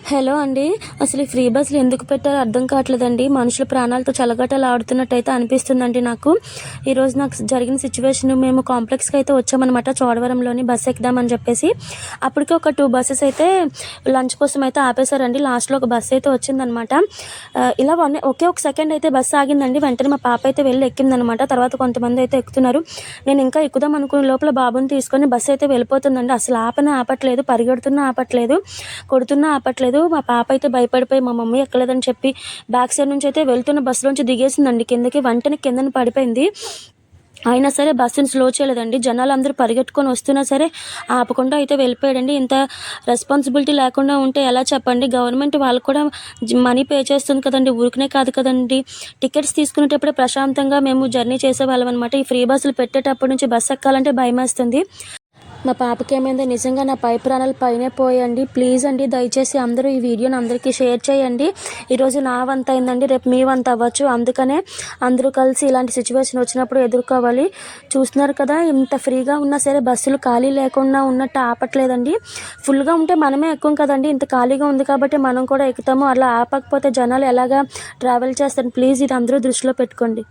Hello అండి. అసలు ఈ ఫ్రీ బస్సులు ఎందుకు పెట్టారో అర్థం కావట్లేదండి. మనుషుల ప్రాణాలతో చెలగాటలాడుతున్నట్టయితే అనిపిస్తుందండి నాకు. ఈరోజు నాకు జరిగిన సిచ్యువేషన్, మేము కాంప్లెక్స్కి అయితే వచ్చామన్నమాట. చోడవరంలోని బస్సు ఎక్కుదామని చెప్పేసి అప్పటికే ఒక 2 బస్సెస్ అయితే లంచ్ కోసం అయితే ఆపేశారండి. లాస్ట్లో ఒక బస్సు అయితే వచ్చిందనమాట. ఇలా ఒకే ఒక సెకండ్ అయితే బస్సు ఆగిందండి. వెంటనే మా పాప అయితే వెళ్ళి ఎక్కిందనమాట. తర్వాత కొంతమంది అయితే ఎక్కుతున్నారు. నేను ఇంకా ఎక్కుదాం అనుకునే లోపల బాబుని తీసుకొని బస్సు అయితే వెళ్ళిపోతుందండి. అసలు ఆపట్లేదు, పరిగెడుతున్నా ఆపట్లేదు, కొడుతున్నా ఆపట్లేదు. మా పాప అయితే భయపడిపోయి మా మమ్మీ ఎక్కలేదని చెప్పి బ్యాక్ సైడ్ నుంచి అయితే వెళ్తున్న బస్సులోంచి దిగేసిందండి కిందకి. వెంటనే కిందన పడిపోయింది. అయినా సరే బస్సుని స్లో చేయలేదండి. జనాలందరూ పరిగెట్టుకొని వస్తున్నా సరే ఆపకుండా అయితే వెళ్ళిపోయాడండి. ఇంత రెస్పాన్సిబిలిటీ లేకుండా ఉంటే ఎలా చెప్పండి? గవర్నమెంట్ వాళ్ళు కూడా మనీ పే చేస్తుంది కదండి, ఊరికనే కాదు కదండి. టికెట్స్ తీసుకునేటప్పుడే ప్రశాంతంగా మేము జర్నీ చేసేవాళ్ళం అనమాట. ఈ ఫ్రీ బస్సులు పెట్టేటప్పటి నుంచి బస్సు ఎక్కాలంటే భయమేస్తుంది. మా పాపకి ఏమైందో నిజంగా నా పై ప్రాణాలు పైనే పోయండి. ప్లీజ్ అండి, దయచేసి అందరూ ఈ వీడియోని అందరికీ షేర్ చేయండి. ఈరోజు నా వంత అయిందండి, రేపు మీ వంత అవ్వచ్చు. అందుకనే అందరూ కలిసి ఇలాంటి సిచ్యువేషన్ వచ్చినప్పుడు ఎదుర్కోవాలి. చూస్తున్నారు కదా, ఇంత ఫ్రీగా ఉన్నా సరే బస్సులు ఖాళీ లేకుండా ఉన్నట్టు ఆపట్లేదండి. ఫుల్గా ఉంటే మనమే ఎక్కుం కదండి. ఇంత ఖాళీగా ఉంది కాబట్టి మనం కూడా ఎక్కుతాము. అలా ఆపకపోతే జనాలు ఎలాగా ట్రావెల్ చేస్తారు? ప్లీజ్ ఇది అందరూ దృష్టిలో పెట్టుకోండి.